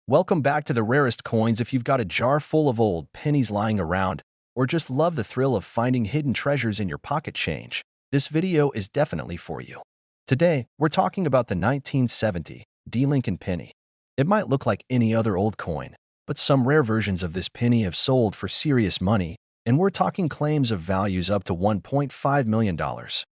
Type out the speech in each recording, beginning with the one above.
Welcome back to the rarest coins. If you've got a jar full of old pennies lying around, or just love the thrill of finding hidden treasures in your pocket change, this video is definitely for you. Today, we're talking about the 1970 D-Lincoln penny. It might look like any other old coin, but some rare versions of this penny have sold for serious money, and we're talking claims of values up to $1.5 million.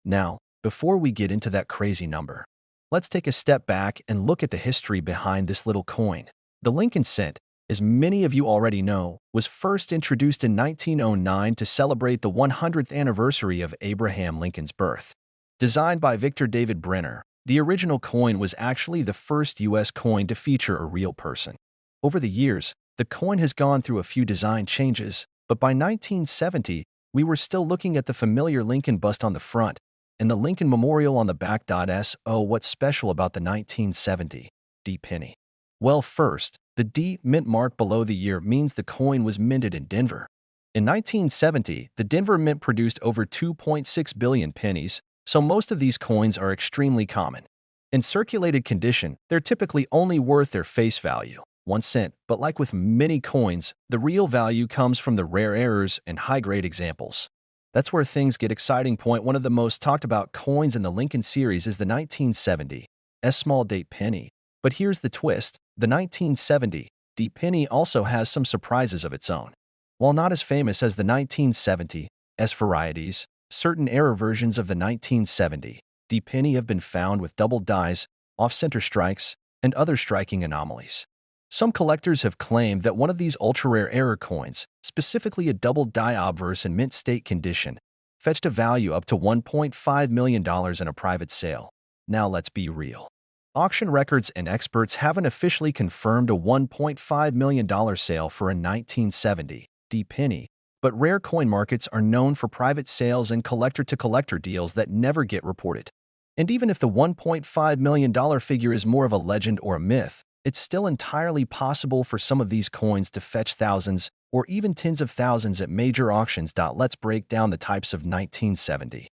Now, before we get into that crazy number, let's take a step back and look at the history behind this little coin. The Lincoln cent, as many of you already know, was first introduced in 1909 to celebrate the 100th anniversary of Abraham Lincoln's birth. Designed by Victor David Brenner, the original coin was actually the first U.S. coin to feature a real person. Over the years, the coin has gone through a few design changes, but by 1970, we were still looking at the familiar Lincoln bust on the front and the Lincoln Memorial on the back. So what's special about the 1970 D penny? Well, first, the D mint mark below the year means the coin was minted in Denver. In 1970, the Denver Mint produced over 2.6 billion pennies, so most of these coins are extremely common. In circulated condition, they're typically only worth their face value, 1 cent, but like with many coins, the real value comes from the rare errors and high-grade examples. That's where things get exciting. One of the most talked about coins in the Lincoln series is the 1970 S small date penny. But here's the twist. The 1970 D penny also has some surprises of its own. While not as famous as the 1970 S Varieties, certain error versions of the 1970 D penny have been found with double dies, off-center strikes, and other striking anomalies. Some collectors have claimed that one of these ultra-rare error coins, specifically a double die obverse in mint state condition, fetched a value up to $1.5 million in a private sale. Now let's be real. Auction records and experts haven't officially confirmed a $1.5 million sale for a 1970 D penny, but rare coin markets are known for private sales and collector-to-collector deals that never get reported. And even if the $1.5 million figure is more of a legend or a myth, it's still entirely possible for some of these coins to fetch thousands or even tens of thousands at major auctions. Let's break down the types of 1970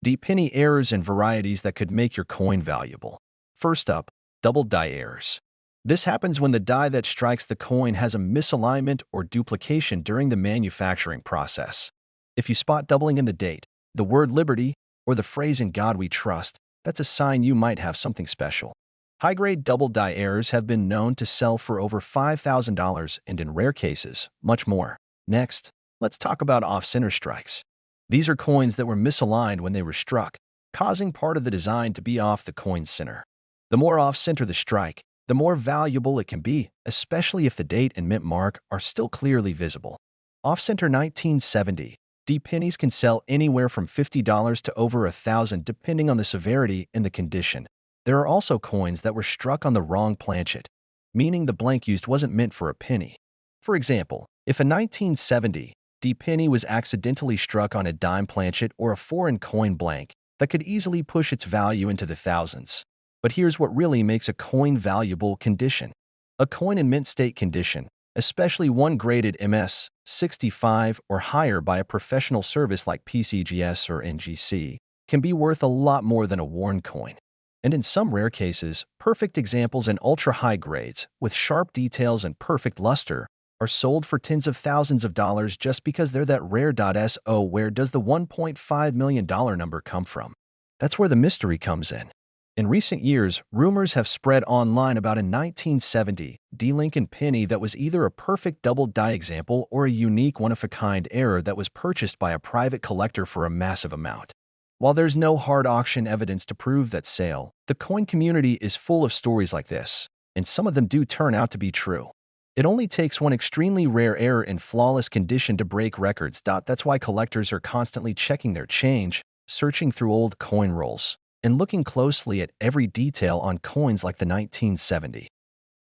D penny errors and varieties that could make your coin valuable. First up, double die errors. This happens when the die that strikes the coin has a misalignment or duplication during the manufacturing process. If you spot doubling in the date, the word liberty, or the phrase "in God we trust," that's a sign you might have something special. High-grade double die errors have been known to sell for over $5,000 and, in rare cases, much more. Next, let's talk about off-center strikes. These are coins that were misaligned when they were struck, causing part of the design to be off the coin's center. The more off-center the strike, the more valuable it can be, especially if the date and mint mark are still clearly visible. Off-center 1970 D pennies can sell anywhere from $50 to over $1,000 depending on the severity and the condition. There are also coins that were struck on the wrong planchet, meaning the blank used wasn't meant for a penny. For example, if a 1970 D penny was accidentally struck on a dime planchet or a foreign coin blank, that could easily push its value into the thousands. But here's what really makes a coin valuable: condition. A coin in mint state condition, especially one graded MS 65 or higher by a professional service like PCGS or NGC, can be worth a lot more than a worn coin. And in some rare cases, perfect examples in ultra-high grades, with sharp details and perfect luster, are sold for tens of thousands of dollars just because they're that rare. So where does the $1.5 million number come from? That's where the mystery comes in. In recent years, rumors have spread online about a 1970 D Lincoln penny that was either a perfect double die example or a unique one-of-a-kind error that was purchased by a private collector for a massive amount. While there's no hard auction evidence to prove that sale, the coin community is full of stories like this, and some of them do turn out to be true. It only takes one extremely rare error in flawless condition to break records. That's why collectors are constantly checking their change, searching through old coin rolls, and looking closely at every detail on coins like the 1970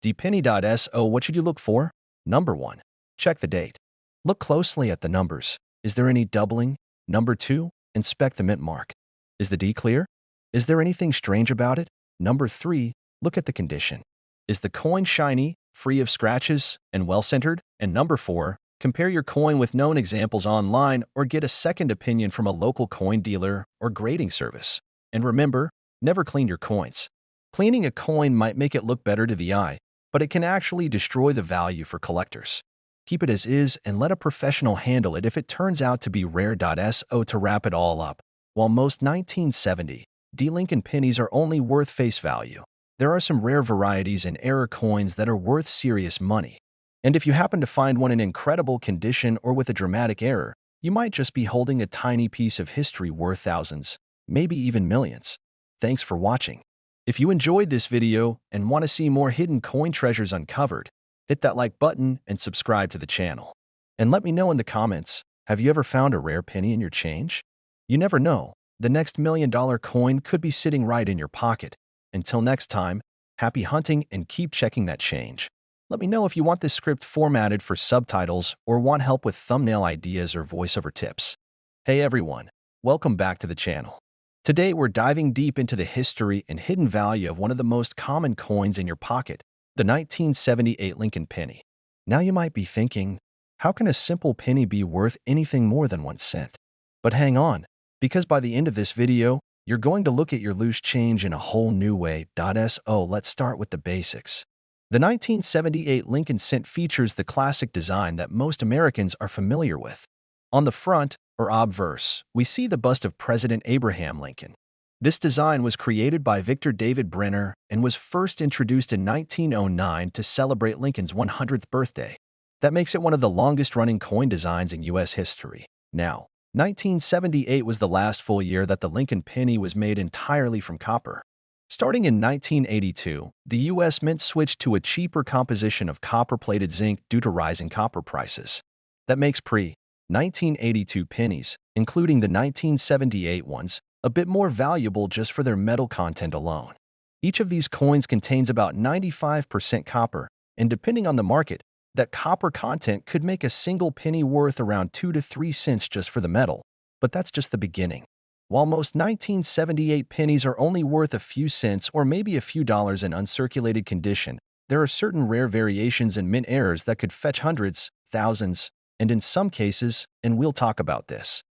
D penny. So what should you look for? Number 1. Check the date. Look closely at the numbers. Is there any doubling? Number 2. Inspect the mint mark. Is the D clear? Is there anything strange about it? Number 3. Look at the condition. Is the coin shiny, free of scratches, and well-centered? And number 4. Compare your coin with known examples online or get a second opinion from a local coin dealer or grading service. And remember, never clean your coins. Cleaning a coin might make it look better to the eye, but it can actually destroy the value for collectors. Keep it as is and let a professional handle it if it turns out to be rare.so. To wrap it all up, while most 1970 D Lincoln pennies are only worth face value, there are some rare varieties and error coins that are worth serious money. And if you happen to find one in incredible condition or with a dramatic error, you might just be holding a tiny piece of history worth thousands, maybe even millions. Thanks for watching. If you enjoyed this video and want to see more hidden coin treasures uncovered, hit that like button and subscribe to the channel. And let me know in the comments, have you ever found a rare penny in your change? You never know, the next $1,000,000 coin could be sitting right in your pocket. Until next time, happy hunting and keep checking that change. Let me know if you want this script formatted for subtitles or want help with thumbnail ideas or voiceover tips. Hey everyone, welcome back to the channel. Today we're diving deep into the history and hidden value of one of the most common coins in your pocket, the 1978 Lincoln penny. Now you might be thinking, how can a simple penny be worth anything more than 1 cent? But hang on, because by the end of this video, you're going to look at your loose change in a whole new way. So let's start with the basics. The 1978 Lincoln cent features the classic design that most Americans are familiar with. On the front, or obverse, we see the bust of President Abraham Lincoln. This design was created by Victor David Brenner and was first introduced in 1909 to celebrate Lincoln's 100th birthday. That makes it one of the longest-running coin designs in U.S. history. Now, 1978 was the last full year that the Lincoln penny was made entirely from copper. Starting in 1982, the U.S. Mint switched to a cheaper composition of copper-plated zinc due to rising copper prices. That makes pre-1982 pennies, including the 1978 ones, a bit more valuable just for their metal content alone. Each of these coins contains about 95% copper, and depending on the market, that copper content could make a single penny worth around 2 to 3 cents just for the metal. But that's just the beginning. While most 1978 pennies are only worth a few cents or maybe a few dollars in uncirculated condition, there are certain rare variations and mint errors that could fetch hundreds, thousands, and in some cases, and we'll talk about this,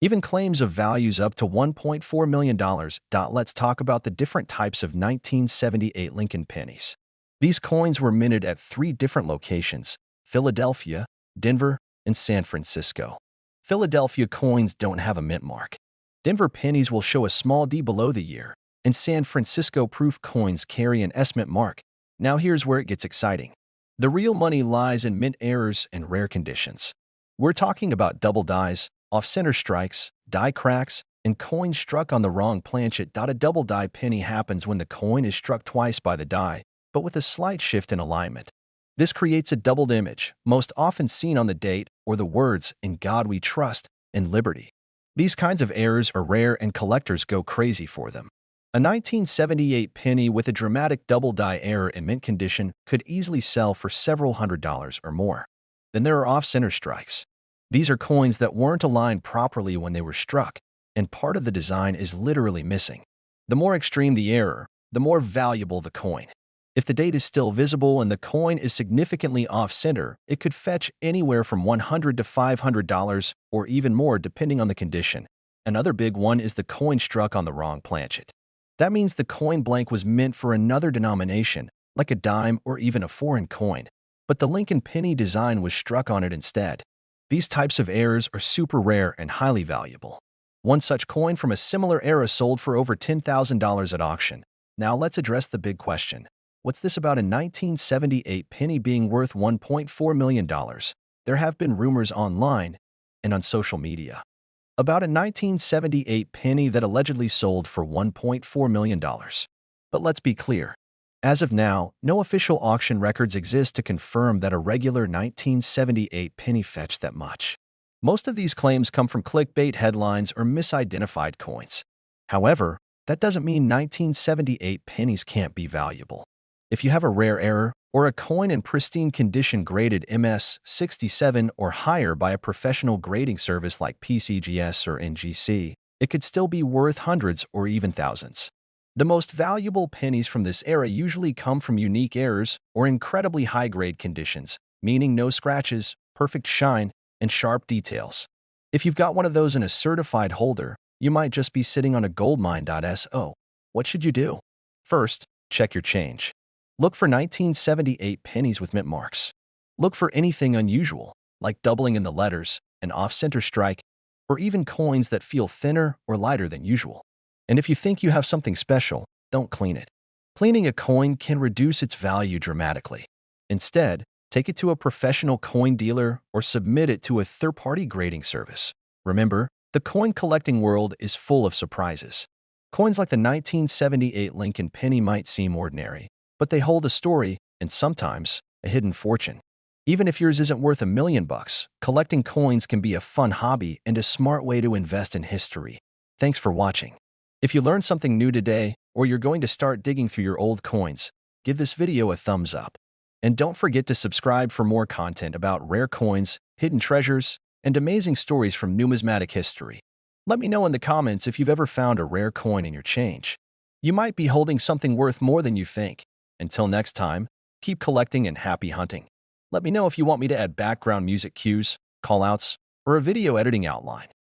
even claims of values up to $1.4 million. Let's talk about the different types of 1978 Lincoln pennies. These coins were minted at 3 different locations: Philadelphia, Denver, and San Francisco. Philadelphia coins don't have a mint mark. Denver pennies will show a small D below the year, and San Francisco proof coins carry an S mint mark. Now here's where it gets exciting. The real money lies in mint errors and rare conditions. We're talking about double dies, off-center strikes, die cracks, and coins struck on the wrong planchet. A double die penny happens when the coin is struck twice by the die, but with a slight shift in alignment. This creates a doubled image, most often seen on the date or the words "In God We Trust" and "Liberty." These kinds of errors are rare and collectors go crazy for them. A 1978 penny with a dramatic double die error in mint condition could easily sell for several $100s or more. Then there are off-center strikes. These are coins that weren't aligned properly when they were struck, and part of the design is literally missing. The more extreme the error, the more valuable the coin. If the date is still visible and the coin is significantly off-center, it could fetch anywhere from $100 to $500 or even more depending on the condition. Another big one is the coin struck on the wrong planchet. That means the coin blank was meant for another denomination, like a dime or even a foreign coin, but the Lincoln penny design was struck on it instead. These types of errors are super rare and highly valuable. One such coin from a similar era sold for over $10,000 at auction. Now let's address the big question. What's this about a 1978 penny being worth $1.4 million? There have been rumors online and on social media about a 1978 penny that allegedly sold for $1.4 million. But let's be clear. As of now, no official auction records exist to confirm that a regular 1978 penny fetched that much. Most of these claims come from clickbait headlines or misidentified coins. However, that doesn't mean 1978 pennies can't be valuable. If you have a rare error or a coin in pristine condition graded MS-67 or higher by a professional grading service like PCGS or NGC, it could still be worth hundreds or even thousands. The most valuable pennies from this era usually come from unique errors or incredibly high-grade conditions, meaning no scratches, perfect shine, and sharp details. If you've got one of those in a certified holder, you might just be sitting on a goldmine. So, what should you do? First, check your change. Look for 1978 pennies with mint marks. Look for anything unusual, like doubling in the letters, an off-center strike, or even coins that feel thinner or lighter than usual. And if you think you have something special, don't clean it. Cleaning a coin can reduce its value dramatically. Instead, take it to a professional coin dealer or submit it to a third-party grading service. Remember, the coin collecting world is full of surprises. Coins like the 1978 Lincoln penny might seem ordinary, but they hold a story and sometimes a hidden fortune. Even if yours isn't worth $1 million, collecting coins can be a fun hobby and a smart way to invest in history. Thanks for watching. If you learned something new today, or you're going to start digging through your old coins, give this video a thumbs up. And don't forget to subscribe for more content about rare coins, hidden treasures, and amazing stories from numismatic history. Let me know in the comments if you've ever found a rare coin in your change. You might be holding something worth more than you think. Until next time, keep collecting and happy hunting. Let me know if you want me to add background music cues, callouts, or a video editing outline.